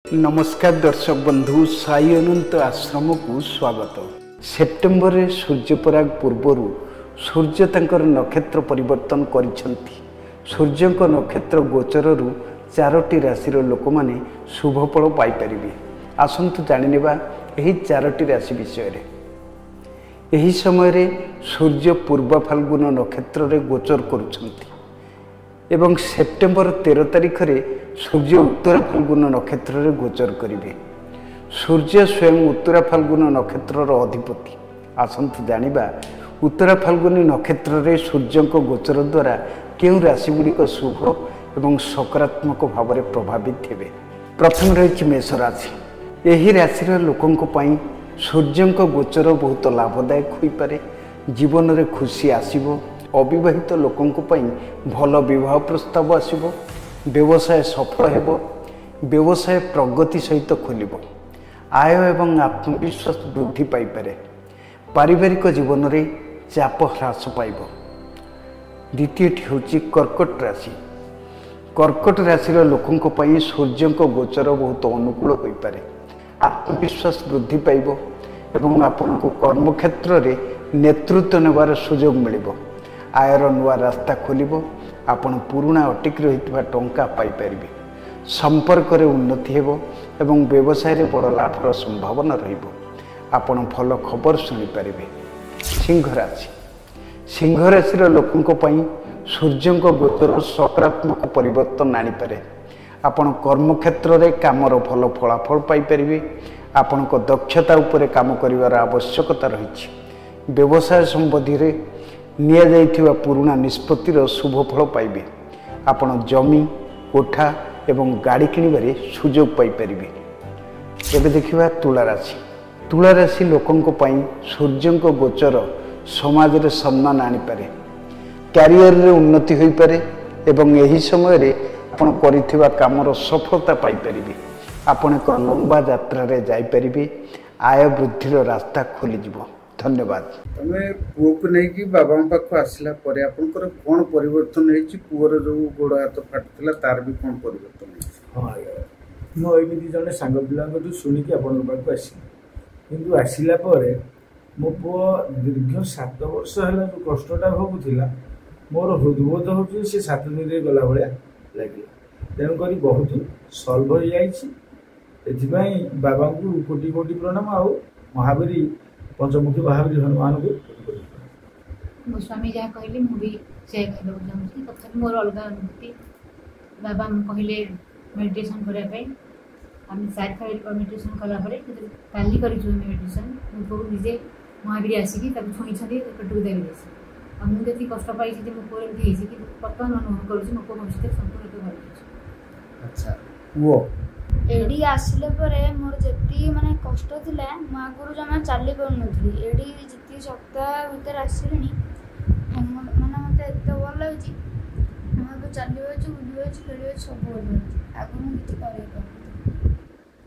नमस्कार दर्शक बंधु साई अनंत आश्रम को स्वागत। सेप्टेम्बर रे सूर्यपराग पूर्वर सूर्य तंकर नक्षत्र परिवर्तन करिसेंती। सूर्य को नक्षत्र गोचर रु चारोटी राशि लोक माने शुभफल पाई परिबे। आसंतु जानिनेबा एही चारोटी राशि विषय रे। एही समय रे सूर्य पूर्व फाल्गुन नक्षत्र रे गोचर करुछंती एवं सेप्टेम्बर 13 तारिख रे सूर्य उत्तर फाल्गुन नक्षत्र रे गोचर करिवे। सूर्य स्वयं उत्तर फाल्गुन नक्षत्र अधिपति। आसंतु जानिबा उत्तर फाल्गुनी नक्षत्र रे सूर्य को गोचर द्वारा केउं राशि गुड़िक शुभ एवं सकारात्मक भाव में प्रभावित हेबे। प्रथम रही मेष राशि। एही राशि लोकों पई सूर्य को गोचर बहुत लाभदायक होई पारे। जीवन रे खुशी आसीबो। अविवाहित लोकों पई भल विवाह प्रस्ताव आसीबो। व्यवसाय सफल हेबो। व्यवसाय प्रगति सहित खोलिबो। आय एवं आत्मविश्वास वृद्धि पाई पारे। पारिवारिक जीवन रे चाप ह्रास पाइबो। द्वितीयटी होची कर्कट राशि। कर्कट राशि लोकों पई सूर्य को गोचर बहुत अनुकूल होई पारे। आत्मविश्वास वृद्धि पाइबो एवं आपनको कर्मक्षेत्र रे नेतृत्व नेबार सुयोग मिलिबो। आयर नुआ रास्ता खोलिबो। आपण पुराणा अटिक रहितबा टंका पाई परिबे। संपर्क रे उन्नति हेबो एवं व्यवसाय रे बड़ लाभर संभावना रहिबो। आपण भल खबर सुनि परिबे। सिंह राशि। सिंह राशि लोकों पई सूर्य को गोचर सकारात्मक परिवर्तन आनी पारे। आपण कर्मक्षेत्र रे कामर भल फलाफल पाई परिबे। आपण को दक्षता उपरे काम करिवार आवश्यकता रहिछि। व्यवसाय संबंधी रे निया जाइथिबा पुराणा निष्पत्तिर शुभफल पाइबे। आपण जमी कोठा एवं गाड़ी किणिबारे सुयोग पाई परिबे। एबे देखिबा तुला राशि। तुला राशि लोकों पई सूर्य को गोचर समाज रे सम्मान आनी पारे। कैरियर रे उन्नति होई पारे एवं एही समय रे आपण करिथिबा कामर सफलता पाई परिबे। आपण एक लंबा यात्रा रे जाई परिबे। आय वृद्धिर रास्ता खोली जिवो। धन्यवाद। तमे पुओ को नहीं कि बाबा पाखु आसला परे आपनकर कोन परिवर्तन हेछि? पुओर जो गोड़ हाथ फाटुतला तार भी कोन परिवर्तन हेछि? हां मो एमिति जने सांग पिलांक जो सुनी कि आपन पाखु आसी किंतु आसिला परे मो पुओ दीर्घ 7 वर्ष हला जो कष्टटा भोगुथिला मोर हृदबोध होछि से 7 दिन रे गला भलिया लागिला। तेन करी बहुत सॉल्व हो जाइछि। एथिबाई बाबा को कोटि कोटि प्रणाम। आ महावीरी पंचमुखी महावीर हनुमान को मो स्वामी जहाँ कहले मुझे से कहलु चाहूँ तथापि मोर अलग अनुभूति। बाबा कहले मेडिटेशन करने आम 4 थर मेडिटेशन कलापर काली कर मेडिटेशन मुझे निजे महावीर आसिक छुई पेटू देवी मुझे कष्ट पाई मो पुओ एमती कि बर्तमान अनुभव करुँच मो पुओ भविष्य संपूर्ण भल। अच्छा वो एडी आसिले परे मोर जति माने कष्ट थिला म आगुरु जमा चाली पर नथली। एडी जति सप्ताह भीतर आसिलेनी माने मते एते भल लागछि। म तो चालियो छु बुलियो छु खेलियो सब भल लागछि। आगु मु किछि करे